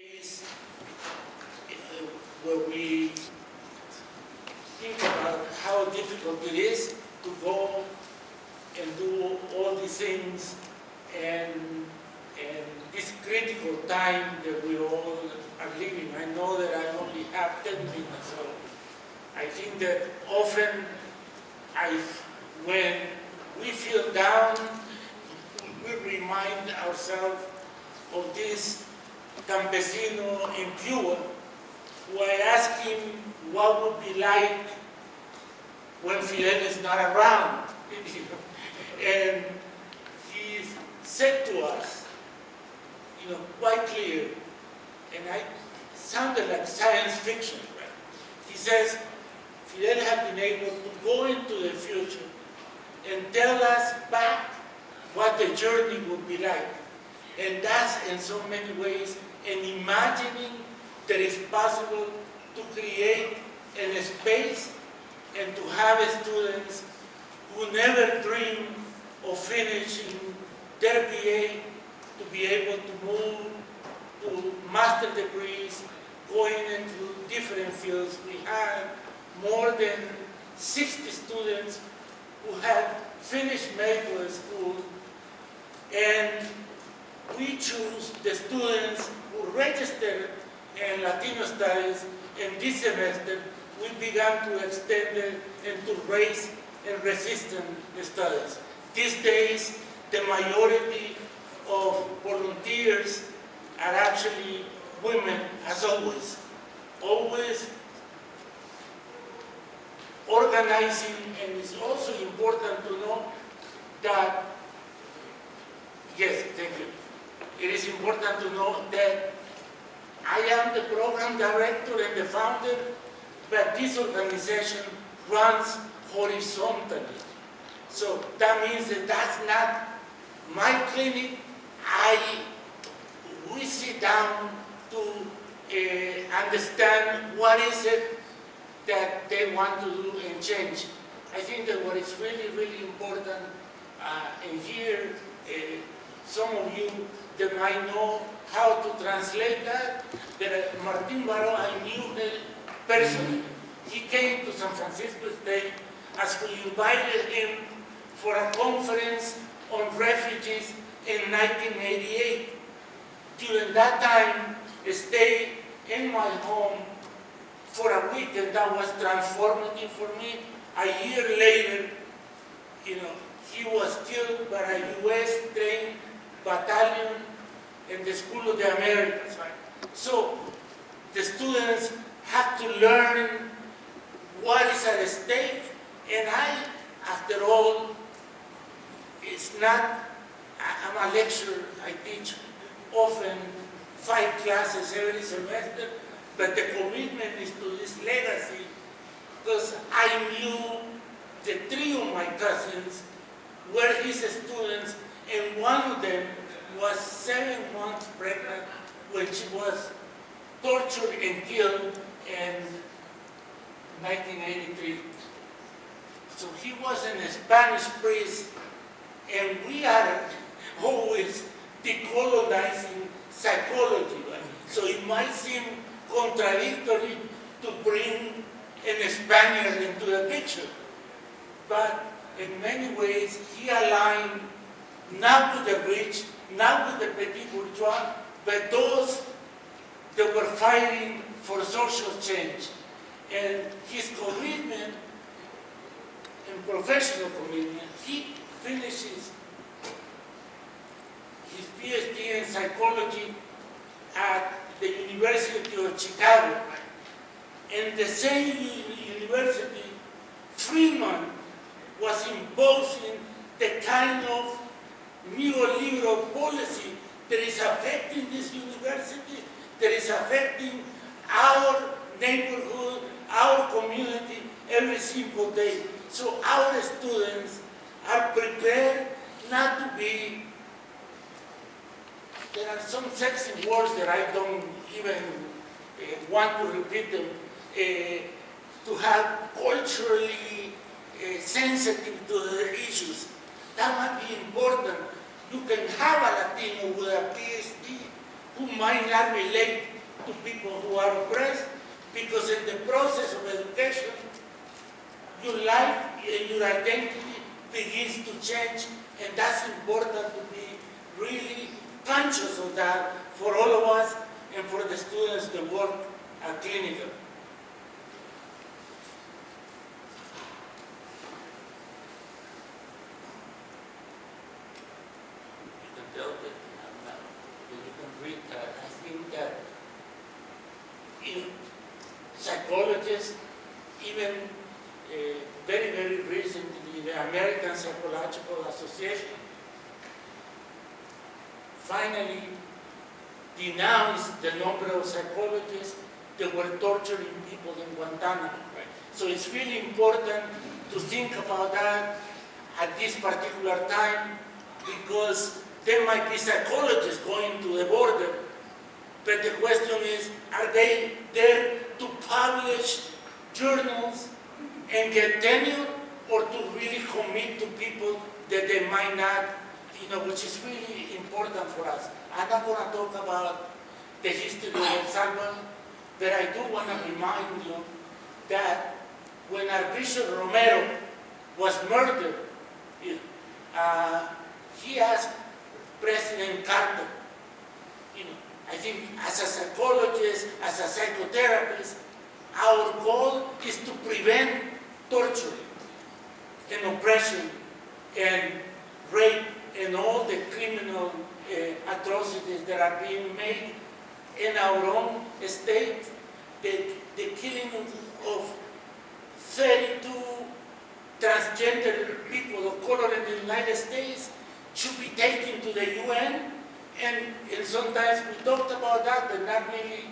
Is where we think about how difficult it is to go and do all these things and this critical time that we all are living. I know that I only have 10 minutes, so I think that often when we feel down, we remind ourselves of this campesino in Cuba, who I asked him what would be like when Fidel is not around. And he said to us, quite clear, and I sounded like science fiction, right? He says, Fidel had been able to go into the future and tell us back what the journey would be like. And that's, in so many ways, an imagining that is possible to create a space and to have students who never dream of finishing their BA to be able to move to master degrees, going into different fields. We had more than 60 students who had finished medical school, and we choose the students who registered in Latino studies, and this semester we began to extend it into race and resistance studies. These days, the majority of volunteers are actually women, as always. Always organizing, and it's also important to know that, yes, thank you. It is important to know that I am the program director and the founder, but this organization runs horizontally. So that means that that's not my clinic. We sit down to understand what is it that they want to do and change. I think that what is really, really important, and here some of you that might know how to translate that Martin Baro, I knew him personally. He came to San Francisco State as we invited him for a conference on refugees in 1988. During that time, I stayed in my home for a week, and that was transformative for me. A year later, he was killed by a U.S.-trained battalion in the School of the Americas. Right? So the students have to learn what is at stake, and after all, I'm a lecturer, I teach often 5 classes every semester, but the commitment is to this legacy, because I knew the 3 of my cousins were his students, and one of them was 7 months pregnant when she was tortured and killed in 1983. So he was a Spanish priest, and we are always decolonizing psychology. Right? So it might seem contradictory to bring a Spaniard into the picture. But in many ways, he aligned not with the rich, not with the petit bourgeois, but those that were fighting for social change. And his commitment, and professional commitment, he finishes his PhD in psychology at the University of Chicago. In the same university, Freeman was imposing the kind of neoliberal policy that is affecting this university, that is affecting our neighborhood, our community every single day. So our students are prepared not to be, there are some sexy words that I don't even want to repeat them, to have culturally sensitive to the issues. That might be important. You can have a Latino with a PhD who might not relate are oppressed, because in the process of education, your life and your identity begins to change, and that's important to be really conscious of that for all of us and for the students that work at Clinica. You can tell that you can read that. I think that psychologists, even very, very recently, the American Psychological Association finally denounced the number of psychologists that were torturing people in Guantanamo. Right. So it's really important to think about that at this particular time, because there might be psychologists going to the border, but the question is, are they there to publish journals and get tenure, or to really commit to people that they might not, which is really important for us. I'm not going to talk about the history of El Salvador, but I do want to remind you that when Archbishop Romero was murdered, he asked President Carter, I think as a psychologist, as a psychotherapist, our goal is to prevent torture and oppression and rape and all the criminal atrocities that are being made in our own state. The killing of 32 transgender people of color in the United States should be taken to the UN, and sometimes we talked about that, but not really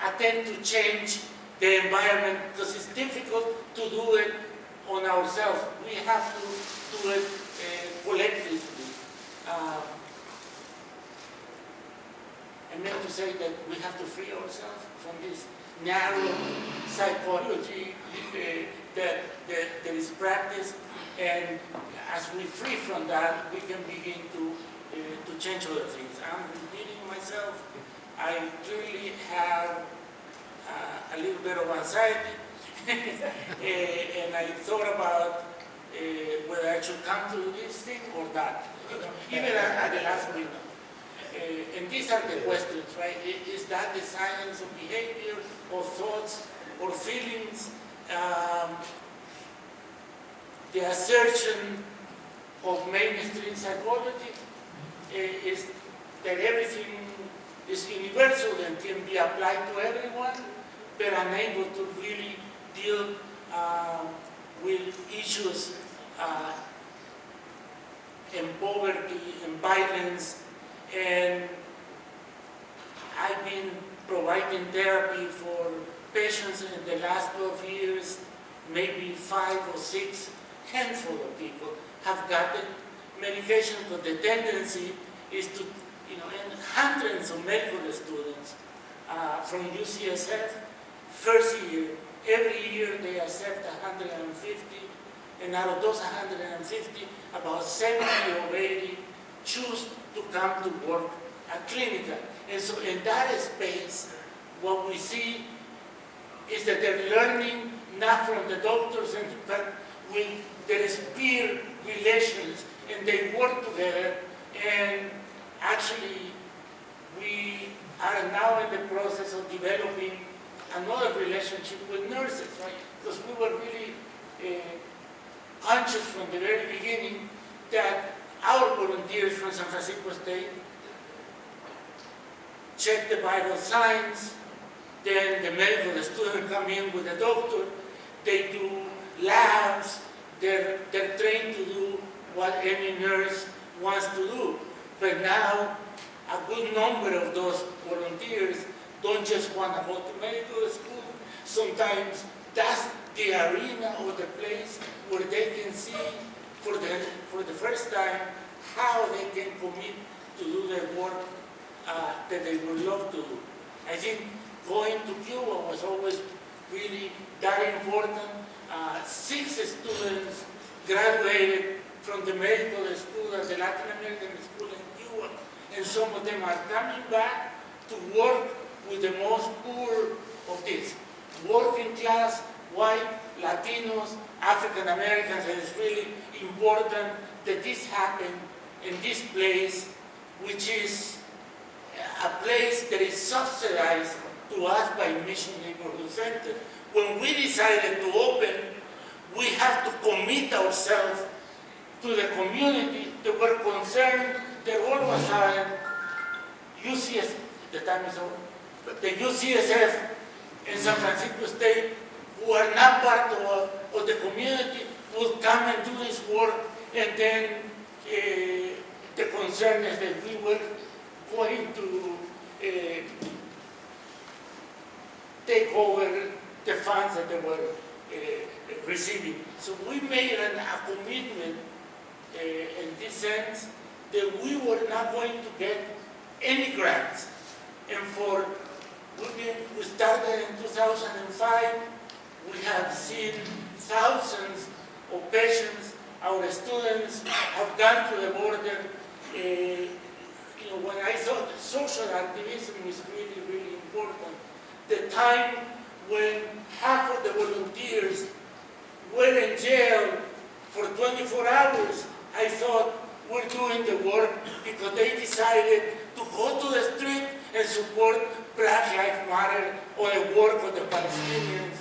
attempt to change the environment, because it's difficult to do it on ourselves. We have to do it collectively. I meant to say that we have to free ourselves from this narrow psychology that is practiced, and as we free from that, we can begin to change other things. I'm repeating myself. I clearly have a little bit of anxiety, and I thought about whether I should come to this thing or that, even at the last minute. And these are the questions, right? Is that the science of behavior, or thoughts, or feelings? The assertion of mainstream psychology is that everything is universal and can be applied to everyone, but unable to really deal with issues in poverty and violence. And I've been providing therapy for patients in the last 12 years, maybe 5 or 6 handful of people have gotten medication, but the tendency is to, and hundreds of medical students from UCSF, first year, every year they accept 150, and out of those 150, about 70 or 80 choose to come to work at Clinica. And so in that space, what we see is that they're learning not from the doctors, but with their peer relations, and they work together. And actually, we are now in the process of developing another relationship with nurses, right? Because we were really conscious from the very beginning that our volunteers from San Francisco State check the vital signs, then the medical student come in with the doctor, they do labs, they're trained to do what any nurse wants to do. But now, a good number of those volunteers don't just want to go to medical school. Sometimes that's the arena or the place where they can see for the first time how they can commit to do the work that they would love to do. I think going to Cuba was always really that important. 6 students graduated from the medical school at the Latin American school in Cuba, and some of them are coming back to work with the most poor of this. Working class, white, Latinos, African Americans, and it's really important that this happen in this place, which is a place that is subsidized to us by Mission Neighborhood Center. When we decided to open, we have to commit ourselves to the community that were concerned that all of a sudden UCS, the time is over, but the UCSF in San Francisco State, who are not part of the community, will come and do this work, and then the concern is that we were going to take over the funds that they were receiving. So we made a commitment in this sense that we were not going to get any grants. And we started in 2005, we have seen thousands of patients. Our students have gone to the border. When I thought social activism is really, really important, the time when half of the volunteers were in jail for 24 hours, I thought we're doing the work because they decided to go to the street and support Black Lives Matter or the work of the Palestinians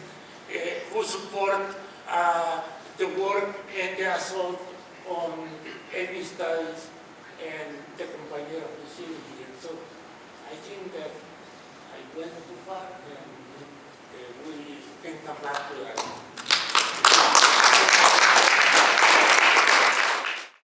who support the work and the assault on ethnic studies and the Compañero of the city here. So I think that I went too far and we can come back to that.